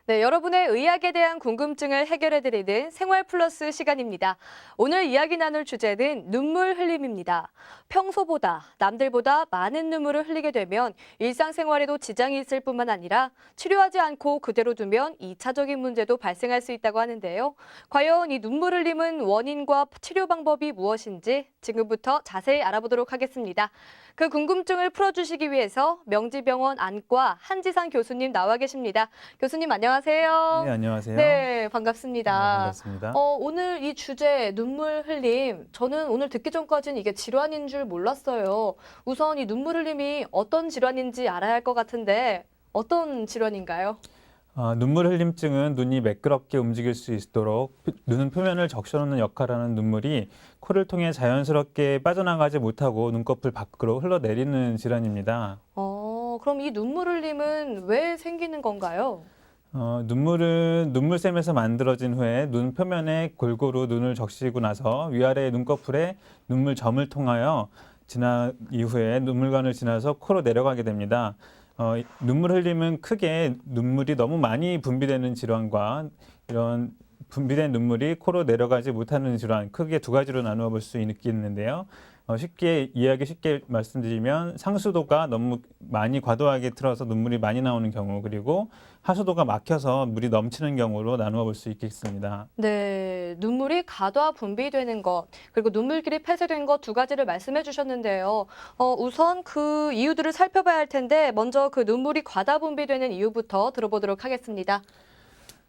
네, 여러분의 의학에 대한 궁금증을 해결해드리는 생활 플러스 시간입니다. 오늘 이야기 나눌 주제는 눈물 흘림입니다. 평소보다, 남들보다 많은 눈물을 흘리게 되면 일상생활에도 지장이 있을 뿐만 아니라 치료하지 않고 그대로 두면 2차적인 문제도 발생할 수 있다고 하는데요. 과연 이 눈물 흘림은 원인과 치료 방법이 무엇인지 지금부터 자세히 알아보도록 하겠습니다. 그 궁금증을 풀어주시기 위해서 명지병원 안과 한지상 교수님 나와 계십니다. 교수님 안녕하세요. 네, 안녕하세요. 네, 네, 반갑습니다. 반갑습니다. 오늘 이 주제 눈물 흘림, 저는 오늘 듣기 전까지는 이게 질환인 줄 몰랐어요. 우선 이 눈물 흘림이 어떤 질환인지 알아야 할 것 같은데 어떤 질환인가요? 눈물 흘림증은 눈이 매끄럽게 움직일 수 있도록 눈 표면을 적셔놓는 역할을 하는 눈물이 코를 통해 자연스럽게 빠져나가지 못하고 눈꺼풀 밖으로 흘러내리는 질환입니다. 그럼 이 눈물 흘림은 왜 생기는 건가요? 눈물은 눈물샘에서 만들어진 후에 눈 표면에 골고루 눈을 적시고 나서 위아래 눈꺼풀에 눈물점을 통하여 지난 이후에 눈물관을 지나서 코로 내려가게 됩니다. 눈물 흘림은 크게 눈물이 너무 많이 분비되는 질환과 이런 분비된 눈물이 코로 내려가지 못하는 질환, 크게 두 가지로 나누어 볼 수 있겠는데요. 이해하기 쉽게 말씀드리면 상수도가 너무 많이 과도하게 틀어서 눈물이 많이 나오는 경우, 그리고 하수도가 막혀서 물이 넘치는 경우로 나누어 볼 수 있겠습니다. 네, 눈물이 과다 분비되는 것, 그리고 눈물길이 폐쇄된 것 두 가지를 말씀해 주셨는데요. 우선 그 이유들을 살펴봐야 할 텐데, 먼저 그 눈물이 과다 분비되는 이유부터 들어보도록 하겠습니다.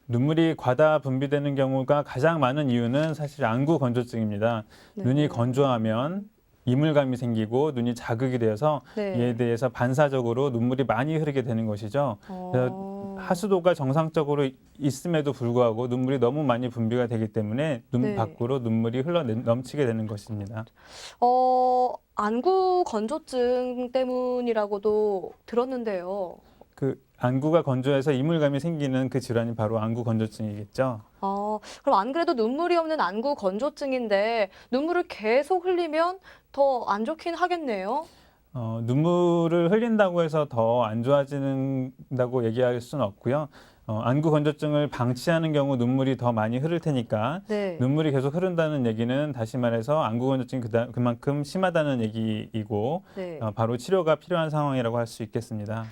눈물이 과다 분비되는 경우가 가장 많은 이유는 사실 안구 건조증입니다. 네. 눈이 건조하면 이물감이 생기고 눈이 자극이 되어서 네. 이에 대해서 반사적으로 눈물이 많이 흐르게 되는 것이죠. 그래서 하수도가 정상적으로 있음에도 불구하고 눈물이 너무 많이 분비가 되기 때문에 눈 네. 밖으로 눈물이 흘러 넘치게 되는 것입니다. 안구 건조증 때문이라고도 들었는데요. 그 안구가 건조해서 이물감이 생기는 그 질환이 바로 안구 건조증이겠죠. 그럼 안 그래도 눈물이 없는 안구 건조증인데 눈물을 계속 흘리면 더 안 좋긴 하겠네요. 눈물을 흘린다고 해서 더 안 좋아진다고 얘기할 수는 없고요. 안구 건조증을 방치하는 경우 눈물이 더 많이 흐를 테니까 네. 눈물이 계속 흐른다는 얘기는 다시 말해서 안구 건조증이 그만큼 심하다는 얘기이고 네. 바로 치료가 필요한 상황이라고 할 수 있겠습니다.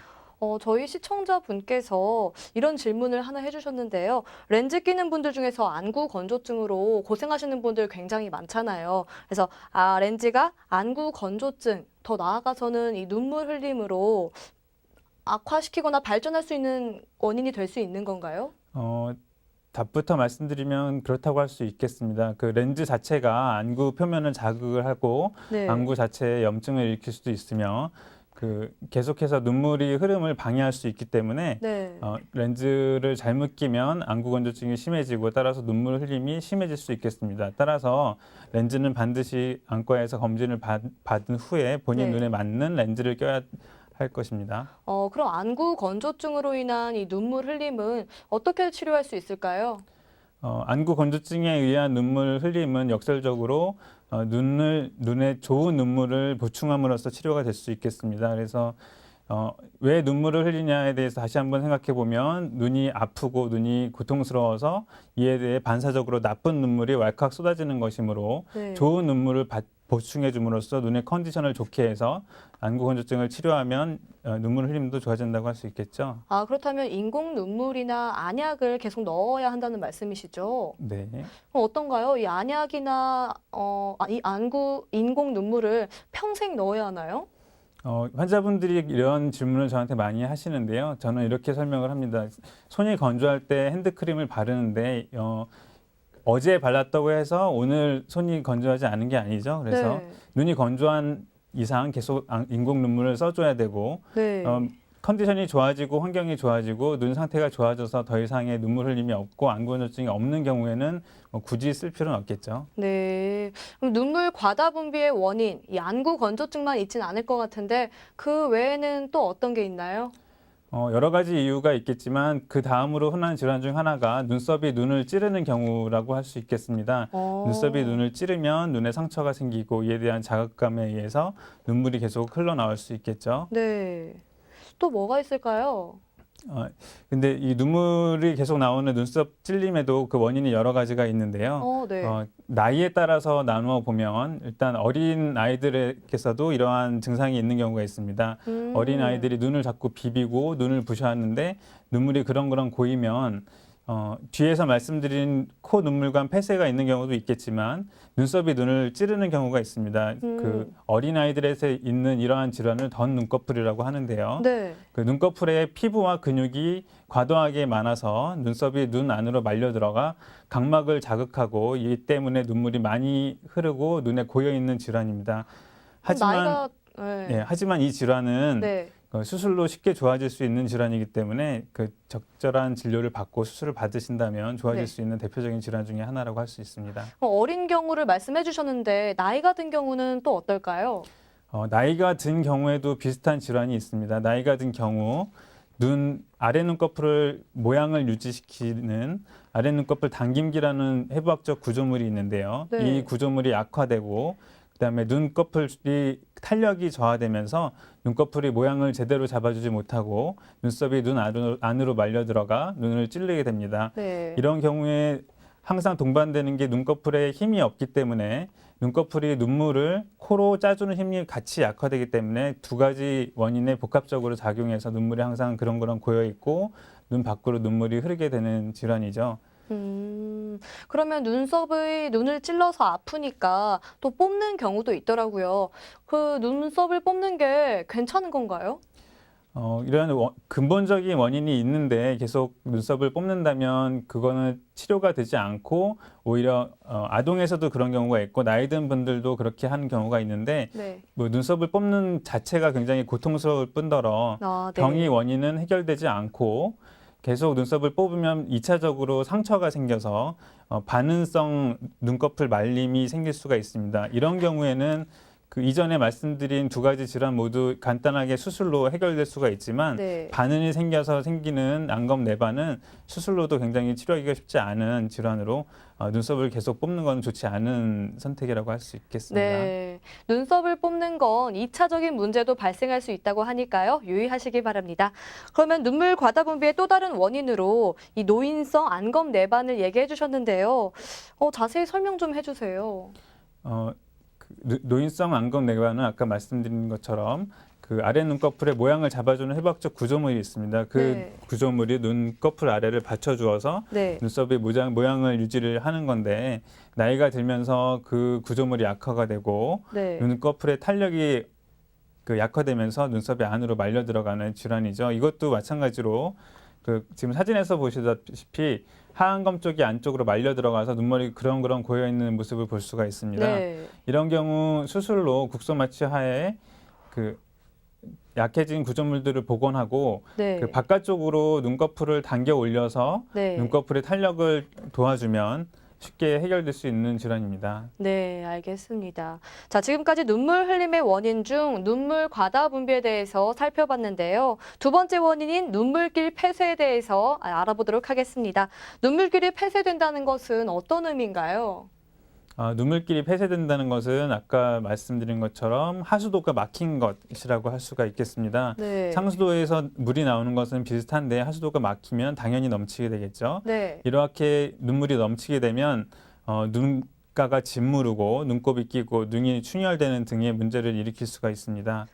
저희 시청자분께서 이런 질문을 하나 해주셨는데요. 렌즈 끼는 분들 중에서 안구 건조증으로 고생하시는 분들 굉장히 많잖아요. 그래서 렌즈가 안구 건조증, 더 나아가서는 이 눈물 흘림으로 악화시키거나 발전할 수 있는 원인이 될 수 있는 건가요? 답부터 말씀드리면 그렇다고 할 수 있겠습니다. 그 렌즈 자체가 안구 표면을 자극을 하고 네. 안구 자체에 염증을 일으킬 수도 있으며 계속해서 눈물이 흐름을 방해할 수 있기 때문에 네. 렌즈를 잘못 끼면 안구 건조증이 심해지고 따라서 눈물 흘림이 심해질 수 있겠습니다. 따라서 렌즈는 반드시 안과에서 검진을 받은 후에 본인 네. 눈에 맞는 렌즈를 껴야 할 것입니다. 그럼 안구 건조증으로 인한 이 눈물 흘림은 어떻게 치료할 수 있을까요? 안구 건조증에 의한 눈물 흘림은 역설적으로 눈에 좋은 눈물을 보충함으로써 치료가 될 수 있겠습니다. 그래서 왜 눈물을 흘리냐에 대해서 다시 한번 생각해 보면 눈이 아프고 눈이 고통스러워서 이에 대해 반사적으로 나쁜 눈물이 왈칵 쏟아지는 것이므로 네. 좋은 눈물을 보충해 줌으로써 눈의 컨디션을 좋게 해서 안구 건조증을 치료하면 눈물 흘림도 좋아진다고 할 수 있겠죠. 그렇다면 인공 눈물이나 안약을 계속 넣어야 한다는 말씀이시죠? 네. 그럼 어떤가요? 이 안약이나 이 안구 인공 눈물을 평생 넣어야 하나요? 환자분들이 이런 질문을 저한테 많이 하시는데요. 저는 이렇게 설명을 합니다. 손이 건조할 때 핸드크림을 바르는데 어제 발랐다고 해서 오늘 손이 건조하지 않은 게 아니죠. 그래서 네. 눈이 건조한 이상 계속 인공 눈물을 써줘야 되고 네. 컨디션이 좋아지고 환경이 좋아지고 눈 상태가 좋아져서 더 이상의 눈물 흘림이 없고 안구 건조증이 없는 경우에는 굳이 쓸 필요는 없겠죠. 네. 그럼 눈물 과다 분비의 원인, 이 안구 건조증만 있진 않을 것 같은데 그 외에는 또 어떤 게 있나요? 여러 가지 이유가 있겠지만 그 다음으로 흔한 질환 중 하나가 눈썹이 눈을 찌르는 경우라고 할 수 있겠습니다. 눈썹이 눈을 찌르면 눈에 상처가 생기고 이에 대한 자극감에 의해서 눈물이 계속 흘러나올 수 있겠죠. 네. 또 뭐가 있을까요? 근데 이 눈물이 계속 나오는 눈썹 찔림에도 그 원인이 여러 가지가 있는데요. 네. 나이에 따라서 나누어 보면 일단 어린 아이들에게서도 이러한 증상이 있는 경우가 있습니다. 어린 아이들이 눈을 자꾸 비비고 눈을 부셔하는데 눈물이 그렁그렁 고이면 뒤에서 말씀드린 코 눈물관 폐쇄가 있는 경우도 있겠지만 눈썹이 눈을 찌르는 경우가 있습니다. 그 어린 아이들에서 있는 이러한 질환을 덧 눈꺼풀이라고 하는데요. 네. 그 눈꺼풀에 피부와 근육이 과도하게 많아서 눈썹이 눈 안으로 말려 들어가 각막을 자극하고 이 때문에 눈물이 많이 흐르고 눈에 고여 있는 질환입니다. 하지만 하지만 이 질환은 네. 수술로 쉽게 좋아질 수 있는 질환이기 때문에 그 적절한 진료를 받고 수술을 받으신다면 좋아질 네. 수 있는 대표적인 질환 중에 하나라고 할 수 있습니다. 어린 경우를 말씀해 주셨는데 나이가 든 경우는 또 어떨까요? 나이가 든 경우에도 비슷한 질환이 있습니다. 나이가 든 경우 눈 아래 눈꺼풀을 모양을 유지시키는 아래 눈꺼풀 당김기라는 해부학적 구조물이 있는데요. 네. 이 구조물이 약화되고 그다음에 눈꺼풀이 탄력이 저하되면서 눈꺼풀이 모양을 제대로 잡아주지 못하고 눈썹이 눈 안으로 말려 들어가 눈을 찌르게 됩니다. 네. 이런 경우에 항상 동반되는 게 눈꺼풀에 힘이 없기 때문에 눈꺼풀이 눈물을 코로 짜주는 힘이 같이 약화되기 때문에 두 가지 원인에 복합적으로 작용해서 눈물이 항상 그렁그렁 고여 있고 눈 밖으로 눈물이 흐르게 되는 질환이죠. 그러면 눈을 찔러서 아프니까 또 뽑는 경우도 있더라고요. 그 눈썹을 뽑는 게 괜찮은 건가요? 이런 근본적인 원인이 있는데 계속 눈썹을 뽑는다면 그거는 치료가 되지 않고 오히려 아동에서도 그런 경우가 있고 나이 든 분들도 그렇게 하는 경우가 있는데 네. 뭐 눈썹을 뽑는 자체가 굉장히 고통스러울 뿐더러 네. 병의 원인은 해결되지 않고 계속 눈썹을 뽑으면 2차적으로 상처가 생겨서 반응성 눈꺼풀 말림이 생길 수가 있습니다. 이런 경우에는 그 이전에 말씀드린 두 가지 질환 모두 간단하게 수술로 해결될 수가 있지만 네. 반응이 생겨서 생기는 안검 내반은 수술로도 굉장히 치료하기가 쉽지 않은 질환으로 눈썹을 계속 뽑는 건 좋지 않은 선택이라고 할 수 있겠습니다. 네. 눈썹을 뽑는 건 2차적인 문제도 발생할 수 있다고 하니까요. 유의하시기 바랍니다. 그러면 눈물 과다 분비의 또 다른 원인으로 이 노인성 안검 내반을 얘기해 주셨는데요. 자세히 설명 좀 해주세요. 노인성 안검 내반은 아까 말씀드린 것처럼 그 아래 눈꺼풀의 모양을 잡아주는 해부학적 구조물이 있습니다. 그 네. 구조물이 눈꺼풀 아래를 받쳐주어서 네. 눈썹의 모양을 유지를 하는 건데 나이가 들면서 그 구조물이 약화가 되고 네. 눈꺼풀의 탄력이 약화되면서 눈썹이 안으로 말려 들어가는 질환이죠. 이것도 마찬가지로 지금 사진에서 보시다시피 하안검 쪽이 안쪽으로 말려 들어가서 눈물이 그렁그렁 고여 있는 모습을 볼 수가 있습니다. 네. 이런 경우 수술로 국소 마취 하에 약해진 구조물들을 복원하고 네. 바깥쪽으로 눈꺼풀을 당겨 올려서 네. 눈꺼풀의 탄력을 도와주면 쉽게 해결될 수 있는 질환입니다. 네, 알겠습니다. 자, 지금까지 눈물 흘림의 원인 중 눈물 과다 분비에 대해서 살펴봤는데요. 두 번째 원인인 눈물길 폐쇄에 대해서 알아보도록 하겠습니다. 눈물길이 폐쇄된다는 것은 어떤 의미인가요? 눈물길이 폐쇄된다는 것은 아까 말씀드린 것처럼 하수도가 막힌 것이라고 할 수가 있겠습니다. 네. 상수도에서 물이 나오는 것은 비슷한데 하수도가 막히면 당연히 넘치게 되겠죠. 네. 이렇게 눈물이 넘치게 되면 눈가가 짓무르고 눈곱이 끼고 눈이 충혈되는 등의 문제를 일으킬 수가 있습니다.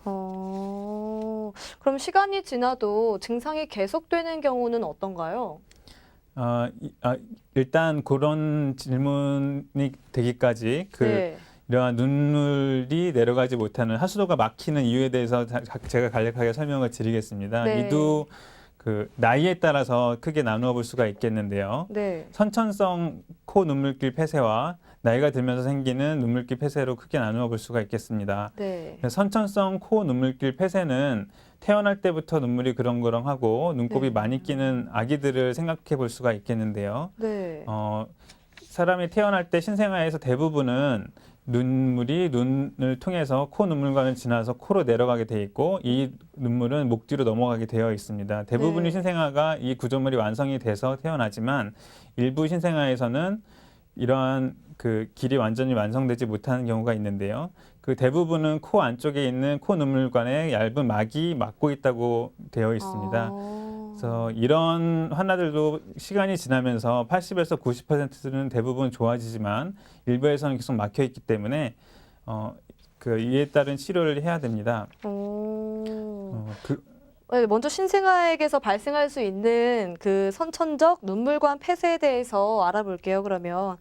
그럼 시간이 지나도 증상이 계속되는 경우는 어떤가요? 일단 그런 질문이 되기까지 네. 이러한 눈물이 내려가지 못하는 하수도가 막히는 이유에 대해서 제가 간략하게 설명을 드리겠습니다. 네. 이도 나이에 따라서 크게 나누어 볼 수가 있겠는데요. 네. 선천성 코 눈물길 폐쇄와 나이가 들면서 생기는 눈물길 폐쇄로 크게 나누어 볼 수가 있겠습니다. 네. 선천성 코 눈물길 폐쇄는 태어날 때부터 눈물이 그렁그렁하고 눈곱이 네. 많이 끼는 아기들을 생각해 볼 수가 있겠는데요. 네. 사람이 태어날 때 신생아에서 대부분은 눈물이 눈을 통해서 코 눈물관을 지나서 코로 내려가게 돼 있고 이 눈물은 목 뒤로 넘어가게 되어 있습니다. 대부분의 네. 신생아가 이 구조물이 완성이 돼서 태어나지만 일부 신생아에서는 이러한 길이 완전히 완성되지 못하는 경우가 있는데요. 대부분은 코 안쪽에 있는 코 눈물관에 얇은 막이 막고 있다고 되어 있습니다. 그래서 이런 환자들도 시간이 지나면서 80에서 90%는 대부분 좋아지지만 일부에서는 계속 막혀 있기 때문에 이에 따른 치료를 해야 됩니다. 네, 먼저 신생아에게서 발생할 수 있는 그 선천적 눈물관 폐쇄에 대해서 알아볼게요. 그러면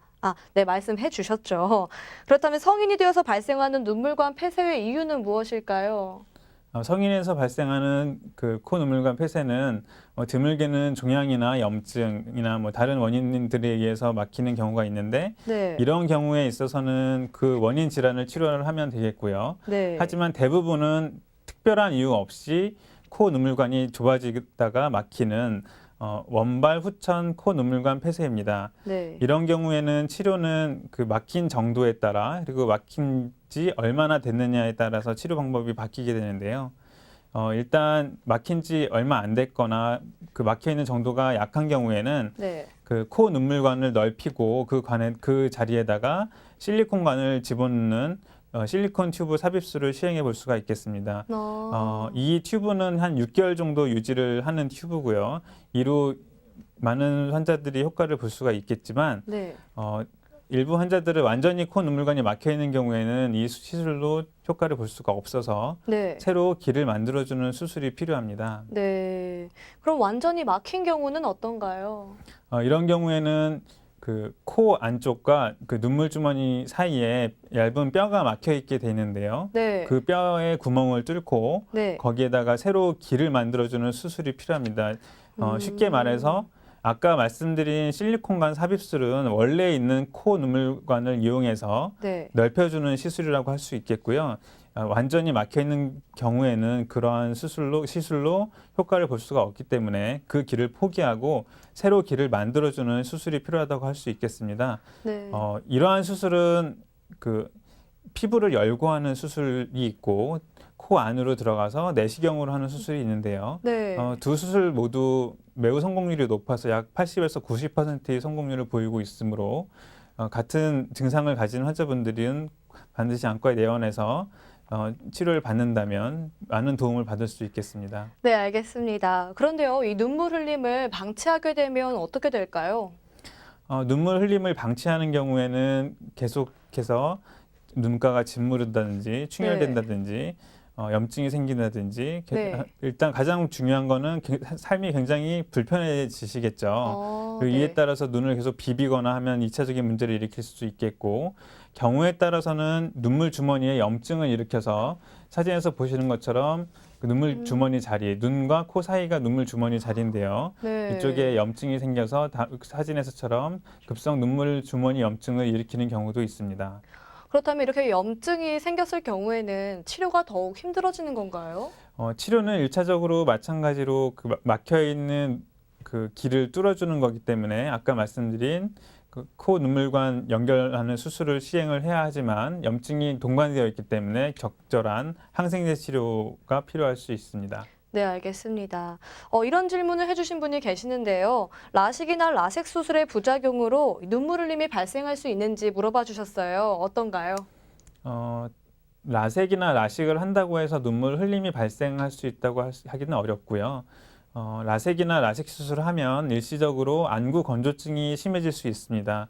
네, 말씀해 주셨죠. 그렇다면 성인이 되어서 발생하는 눈물관 폐쇄의 이유는 무엇일까요? 성인에서 발생하는 그 코 눈물관 폐쇄는 드물게는 종양이나 염증이나 다른 원인들에 의해서 막히는 경우가 있는데 네. 이런 경우에 있어서는 그 원인 질환을 치료를 하면 되겠고요. 네. 하지만 대부분은 특별한 이유 없이 코 눈물관이 좁아지다가 막히는 원발 후천 코 눈물관 폐쇄입니다. 네. 이런 경우에는 치료는 그 막힌 정도에 따라 그리고 막힌 지 얼마나 됐느냐에 따라서 치료 방법이 바뀌게 되는데요. 일단 막힌 지 얼마 안 됐거나 그 막혀 있는 정도가 약한 경우에는 네. 그 코 눈물관을 넓히고 그 자리에다가 실리콘관을 집어넣는 실리콘 튜브 삽입술을 시행해 볼 수가 있겠습니다. 이 튜브는 한 6개월 정도 유지를 하는 튜브고요. 이로 많은 환자들이 효과를 볼 수가 있겠지만 네. 일부 환자들은 완전히 코 눈물관이 막혀 있는 경우에는 이 시술로 효과를 볼 수가 없어서 네. 새로 길을 만들어주는 수술이 필요합니다. 네. 그럼 완전히 막힌 경우는 어떤가요? 이런 경우에는 그 코 안쪽과 그 눈물 주머니 사이에 얇은 뼈가 막혀 있게 되는데요. 네. 그 뼈의 구멍을 뚫고 네. 거기에다가 새로 길을 만들어주는 수술이 필요합니다. 쉽게 말해서 아까 말씀드린 실리콘관 삽입술은 원래 있는 코 눈물관을 이용해서 네. 넓혀주는 시술이라고 할 수 있겠고요. 완전히 막혀 있는 경우에는 그러한 시술로 효과를 볼 수가 없기 때문에 그 길을 포기하고 새로 길을 만들어주는 수술이 필요하다고 할 수 있겠습니다. 네. 이러한 수술은 그 피부를 열고 하는 수술이 있고 코 안으로 들어가서 내시경으로 하는 수술이 있는데요. 네. 두 수술 모두 매우 성공률이 높아서 약 80에서 90%의 성공률을 보이고 있으므로 같은 증상을 가진 환자분들은 반드시 안과에 내원해서 치료를 받는다면 많은 도움을 받을 수 있겠습니다. 네, 알겠습니다. 그런데요, 이 눈물 흘림을 방치하게 되면 어떻게 될까요? 눈물 흘림을 방치하는 경우에는 계속해서 눈가가 짓무른다든지 충혈된다든지 염증이 생긴다든지 네. 일단 가장 중요한 거는 삶이 굉장히 불편해지시겠죠. 네. 이에 따라서 눈을 계속 비비거나 하면 2차적인 문제를 일으킬 수도 있겠고 경우에 따라서는 눈물 주머니에 염증을 일으켜서 사진에서 보시는 것처럼 그 눈물 주머니 자리, 눈과 코 사이가 눈물 주머니 자리인데요. 네. 이쪽에 염증이 생겨서 사진에서처럼 급성 눈물 주머니 염증을 일으키는 경우도 있습니다. 그렇다면 이렇게 염증이 생겼을 경우에는 치료가 더욱 힘들어지는 건가요? 치료는 일차적으로 마찬가지로 그 막혀 있는 그 길을 뚫어주는 거기 때문에 아까 말씀드린 그 코 눈물관 연결하는 수술을 시행을 해야 하지만 염증이 동반되어 있기 때문에 적절한 항생제 치료가 필요할 수 있습니다. 네, 알겠습니다. 이런 질문을 해주신 분이 계시는데요. 라식이나 라섹 수술의 부작용으로 눈물 흘림이 발생할 수 있는지 물어봐 주셨어요. 어떤가요? 라섹이나 라식을 한다고 해서 눈물 흘림이 발생할 수 있다고 하기는 어렵고요. 라섹이나 라식 수술을 하면 일시적으로 안구 건조증이 심해질 수 있습니다.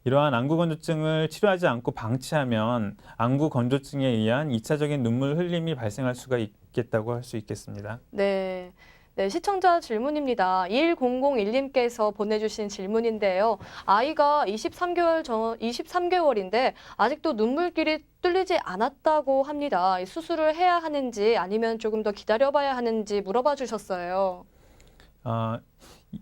이러한 안구 건조증을 치료하지 않고 방치하면 안구 건조증에 의한 2차적인 눈물 흘림이 발생할 수가 있겠다고 할 수 있겠습니다. 네. 네, 시청자 질문입니다. 1001님께서 보내주신 질문인데요. 아이가 23개월인데 아직도 눈물길이 뚫리지 않았다고 합니다. 수술을 해야 하는지 아니면 조금 더 기다려봐야 하는지 물어봐 주셨어요.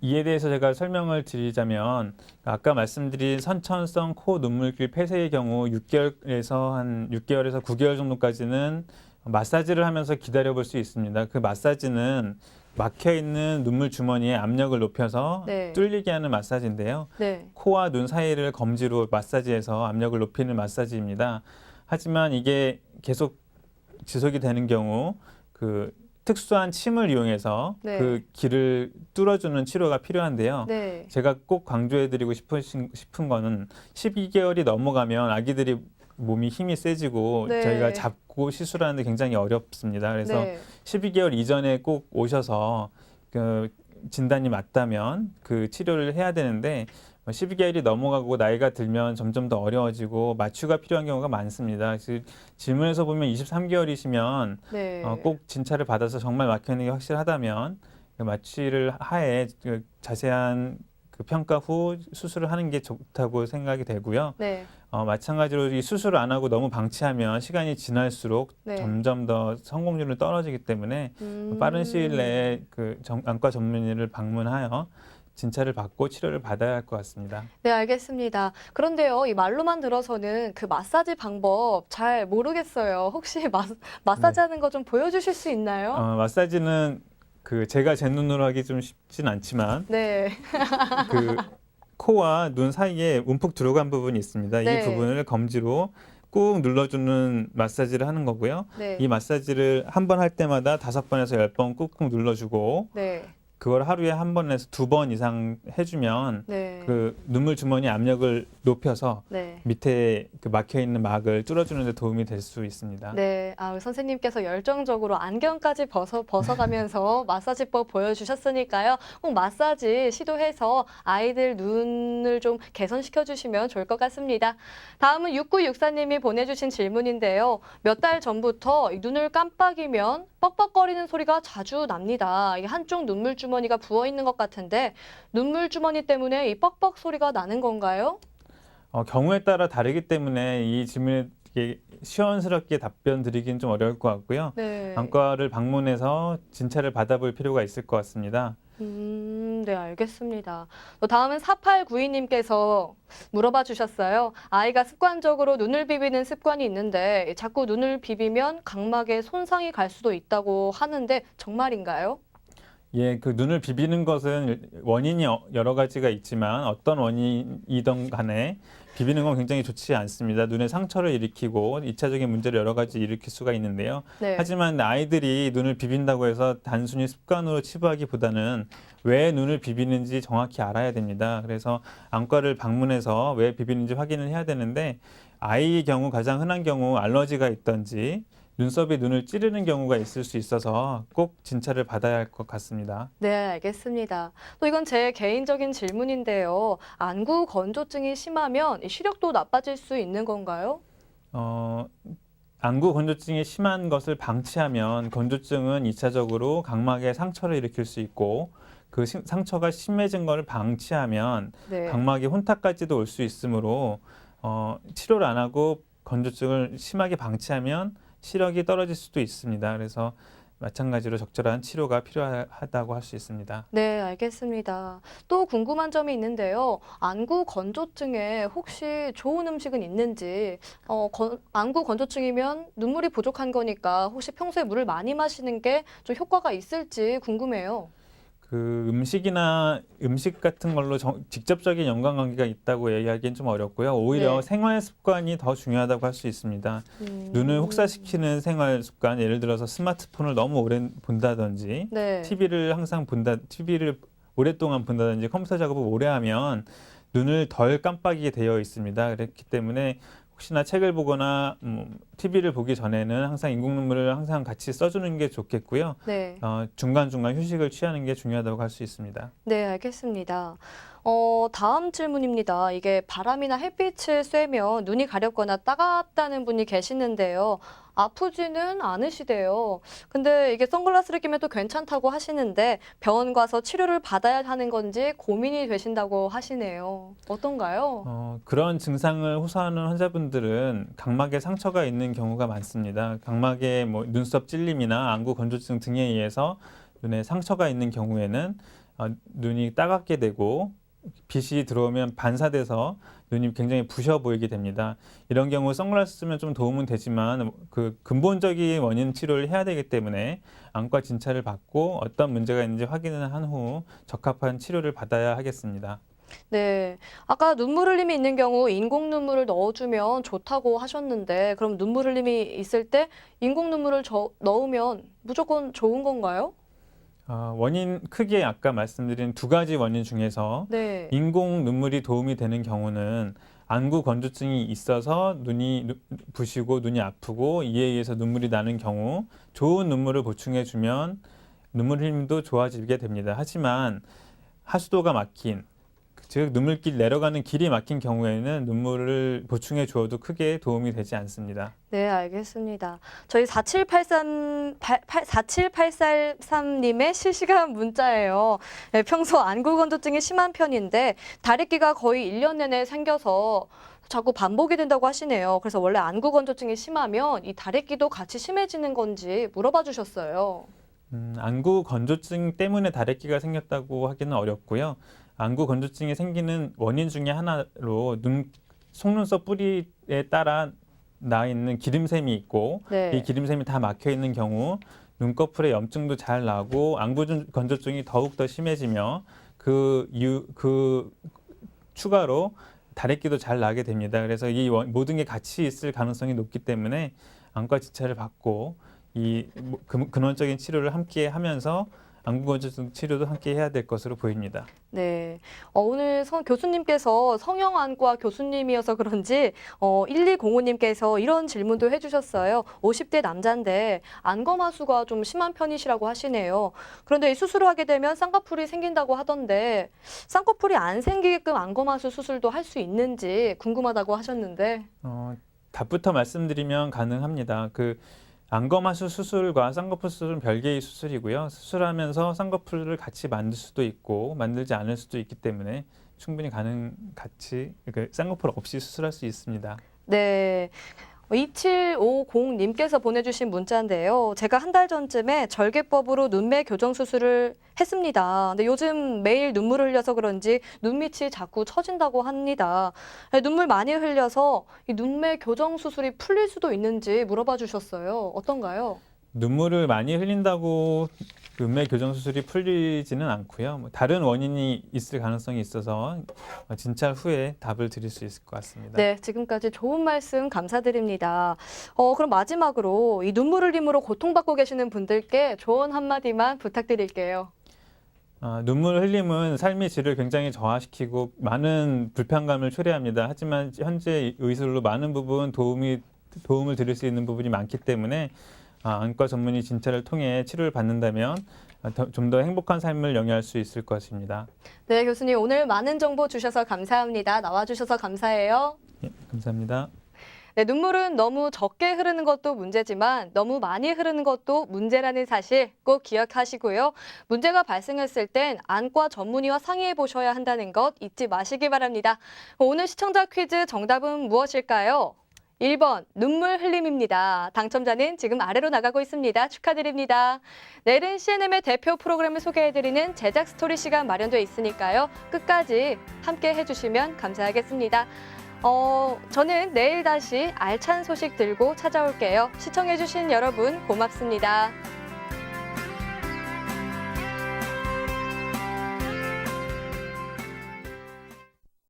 이에 대해서 제가 설명을 드리자면 아까 말씀드린 선천성 코 눈물길 폐쇄의 경우 6개월에서 9개월 정도까지는 마사지를 하면서 기다려볼 수 있습니다. 그 마사지는 막혀있는 눈물 주머니에 압력을 높여서 네. 뚫리게 하는 마사지인데요. 네. 코와 눈 사이를 검지로 마사지해서 압력을 높이는 마사지입니다. 하지만 이게 계속 지속이 되는 경우 그 특수한 침을 이용해서 네. 그 길을 뚫어주는 치료가 필요한데요. 네. 제가 꼭 강조해드리고 싶은 거는 12개월이 넘어가면 아기들이 몸이 힘이 세지고 네. 저희가 잡고 시술하는데 굉장히 어렵습니다. 그래서 네. 12개월 이전에 꼭 오셔서 그 진단이 맞다면 그 치료를 해야 되는데 12개월이 넘어가고 나이가 들면 점점 더 어려워지고 마취가 필요한 경우가 많습니다. 그래서 질문에서 보면 23개월이시면 네. 꼭 진찰을 받아서 정말 막혀 있는 게 확실하다면 그 마취를 하에 그 자세한 그 평가 후 수술을 하는 게 좋다고 생각이 되고요. 네. 마찬가지로 이 수술을 안 하고 너무 방치하면 시간이 지날수록 네. 점점 더 성공률은 떨어지기 때문에 빠른 시일 내에 그 안과 전문의를 방문하여 진찰을 받고 치료를 받아야 할 것 같습니다. 네, 알겠습니다. 그런데요, 이 말로만 들어서는 그 마사지 방법 잘 모르겠어요. 혹시 마사지 네. 하는 거 좀 보여주실 수 있나요? 마사지는 그 제가 제 눈으로 하기 좀 쉽진 않지만 네. 그 코와 눈 사이에 움푹 들어간 부분이 있습니다. 네. 이 부분을 검지로 꾹 눌러주는 마사지를 하는 거고요. 네. 이 마사지를 한 번 할 때마다 5번에서 10번 꾹꾹 눌러주고 네. 그걸 하루에 한 번에서 2번 이상 해주면 네. 그 눈물 주머니 압력을 높여서 네. 밑에 그 막혀 있는 막을 뚫어주는 데 도움이 될 수 있습니다. 네, 선생님께서 열정적으로 안경까지 벗어가면서 마사지법 보여주셨으니까요. 꼭 마사지 시도해서 아이들 눈을 좀 개선시켜 주시면 좋을 것 같습니다. 다음은 6964님이 보내주신 질문인데요. 몇 달 전부터 이 눈을 깜빡이면 뻑뻑거리는 소리가 자주 납니다. 이게 한쪽 눈물 주머니가 부어 있는 것 같은데 눈물 주머니 때문에 이 뻑뻑 소리가 나는 건가요? 경우에 따라 다르기 때문에 이 질문에 이렇게 시원스럽게 답변 드리기는 좀 어려울 것 같고요. 네. 안과를 방문해서 진찰을 받아볼 필요가 있을 것 같습니다. 네, 알겠습니다. 또 다음은 4892님께서 물어봐 주셨어요. 아이가 습관적으로 눈을 비비는 습관이 있는데 자꾸 눈을 비비면 각막에 손상이 갈 수도 있다고 하는데 정말인가요? 예, 그 눈을 비비는 것은 원인이 여러 가지가 있지만 어떤 원인이든 간에 비비는 건 굉장히 좋지 않습니다. 눈에 상처를 일으키고 2차적인 문제를 여러 가지 일으킬 수가 있는데요. 네. 하지만 아이들이 눈을 비빈다고 해서 단순히 습관으로 치부하기보다는 왜 눈을 비비는지 정확히 알아야 됩니다. 그래서 안과를 방문해서 왜 비비는지 확인을 해야 되는데 아이의 경우 가장 흔한 경우 알러지가 있든지 눈썹이 눈을 찌르는 경우가 있을 수 있어서 꼭 진찰을 받아야 할 것 같습니다. 네, 알겠습니다. 또 이건 제 개인적인 질문인데요. 안구 건조증이 심하면 이 시력도 나빠질 수 있는 건가요? 안구 건조증이 심한 것을 방치하면 건조증은 2차적으로 각막에 상처를 일으킬 수 있고 그 상처가 심해진 것을 방치하면 네. 각막에 혼탁까지도 올 수 있으므로 치료를 안 하고 건조증을 심하게 방치하면 시력이 떨어질 수도 있습니다. 그래서 마찬가지로 적절한 치료가 필요하다고 할 수 있습니다. 네, 알겠습니다. 또 궁금한 점이 있는데요. 안구 건조증에 혹시 좋은 음식은 있는지, 안구 건조증이면 눈물이 부족한 거니까 혹시 평소에 물을 많이 마시는 게 좀 효과가 있을지 궁금해요. 그 음식 같은 걸로 직접적인 연관관계가 있다고 얘기하기는 좀 어렵고요. 오히려 네. 생활 습관이 더 중요하다고 할 수 있습니다. 눈을 혹사시키는 생활 습관, 예를 들어서 스마트폰을 너무 오래 본다든지, 네. TV를 오랫동안 본다든지, 컴퓨터 작업을 오래 하면 눈을 덜 깜빡이게 되어 있습니다. 그렇기 때문에 혹시나 책을 보거나 TV를 보기 전에는 항상 인공 눈물을 항상 같이 써주는 게 좋겠고요. 네. 중간중간 휴식을 취하는 게 중요하다고 할 수 있습니다. 네, 알겠습니다. 다음 질문입니다. 이게 바람이나 햇빛을 쐬면 눈이 가렵거나 따갑다는 분이 계시는데요. 아프지는 않으시대요. 근데 이게 선글라스를 끼면 또 괜찮다고 하시는데 병원 가서 치료를 받아야 하는 건지 고민이 되신다고 하시네요. 어떤가요? 그런 증상을 호소하는 환자분들은 각막에 상처가 있는 경우가 많습니다. 각막에 눈썹 찔림이나 안구 건조증 등에 의해서 눈에 상처가 있는 경우에는 눈이 따갑게 되고 빛이 들어오면 반사돼서 눈이 굉장히 부셔 보이게 됩니다. 이런 경우 선글라스 쓰면 좀 도움은 되지만 그 근본적인 원인 치료를 해야 되기 때문에 안과 진찰을 받고 어떤 문제가 있는지 확인을 한 후 적합한 치료를 받아야 하겠습니다. 네. 아까 눈물 흘림이 있는 경우 인공 눈물을 넣어주면 좋다고 하셨는데 그럼 눈물 흘림이 있을 때 인공 눈물을 넣으면 무조건 좋은 건가요? 원인 크게 아까 말씀드린 2가지 원인 중에서 네. 인공 눈물이 도움이 되는 경우는 안구 건조증이 있어서 눈이 부시고 눈이 아프고 이에 의해서 눈물이 나는 경우 좋은 눈물을 보충해 주면 눈물 흘림도 좋아지게 됩니다. 하지만 하수도가 막힌, 즉 눈물길 내려가는 길이 막힌 경우에는 눈물을 보충해 주어도 크게 도움이 되지 않습니다. 네, 알겠습니다. 저희 4783님의 실시간 문자예요. 네, 평소 안구 건조증이 심한 편인데 다래끼가 거의 1년 내내 생겨서 자꾸 반복이 된다고 하시네요. 그래서 원래 안구 건조증이 심하면 이 다래끼도 같이 심해지는 건지 물어봐 주셨어요. 안구 건조증 때문에 다래끼가 생겼다고 하기는 어렵고요. 안구 건조증이 생기는 원인 중에 하나로 속눈썹 뿌리에 따라 나 있는 기름샘이 있고 네. 이 기름샘이 다 막혀 있는 경우 눈꺼풀에 염증도 잘 나고 안구 건조증이 더욱 더 심해지며 그 추가로 다래끼도 잘 나게 됩니다. 그래서 이 모든 게 같이 있을 가능성이 높기 때문에 안과 진찰을 받고 이 근원적인 치료를 함께 하면서 안구 건조증 치료도 함께 해야 될 것으로 보입니다. 네. 오늘 교수님께서 성형안과 교수님이어서 그런지 1205님께서 이런 질문도 해주셨어요. 50대 남자인데 안검하수가 좀 심한 편이시라고 하시네요. 그런데 이 수술을 하게 되면 쌍꺼풀이 생긴다고 하던데 쌍꺼풀이 안 생기게끔 안검하수 수술도 할 수 있는지 궁금하다고 하셨는데. 답부터 말씀드리면 가능합니다. 안검하수 수술과 쌍꺼풀 수술은 별개의 수술이고요. 수술하면서 쌍꺼풀을 같이 만들 수도 있고 만들지 않을 수도 있기 때문에 충분히 쌍꺼풀 없이 수술할 수 있습니다. 네. 2750님께서 보내주신 문자인데요. 제가 한 달 전쯤에 절개법으로 눈매 교정 수술을 했습니다. 근데 요즘 매일 눈물을 흘려서 그런지 눈밑이 자꾸 처진다고 합니다. 눈물 많이 흘려서 이 눈매 교정 수술이 풀릴 수도 있는지 물어봐 주셨어요. 어떤가요? 눈물을 많이 흘린다고 눈매 교정 수술이 풀리지는 않고요. 다른 원인이 있을 가능성이 있어서 진찰 후에 답을 드릴 수 있을 것 같습니다. 네, 지금까지 좋은 말씀 감사드립니다. 그럼 마지막으로 이 눈물 흘림으로 고통받고 계시는 분들께 조언 한마디만 부탁드릴게요. 눈물 흘림은 삶의 질을 굉장히 저하시키고 많은 불편감을 초래합니다. 하지만 현재 의술로 많은 부분 도움을 드릴 수 있는 부분이 많기 때문에 안과 전문의 진찰을 통해 치료를 받는다면 좀 더 행복한 삶을 영위할 수 있을 것입니다. 네, 교수님 오늘 많은 정보 주셔서 감사합니다. 나와주셔서 감사해요. 예, 감사합니다. 네, 눈물은 너무 적게 흐르는 것도 문제지만 너무 많이 흐르는 것도 문제라는 사실 꼭 기억하시고요. 문제가 발생했을 땐 안과 전문의와 상의해 보셔야 한다는 것 잊지 마시기 바랍니다. 오늘 시청자 퀴즈 정답은 무엇일까요? 1번 눈물 흘림입니다. 당첨자는 지금 아래로 나가고 있습니다. 축하드립니다. 내일은 CNM의 대표 프로그램을 소개해드리는 제작 스토리 시간 마련되어 있으니까요. 끝까지 함께 해주시면 감사하겠습니다. 저는 내일 다시 알찬 소식 들고 찾아올게요. 시청해주신 여러분 고맙습니다.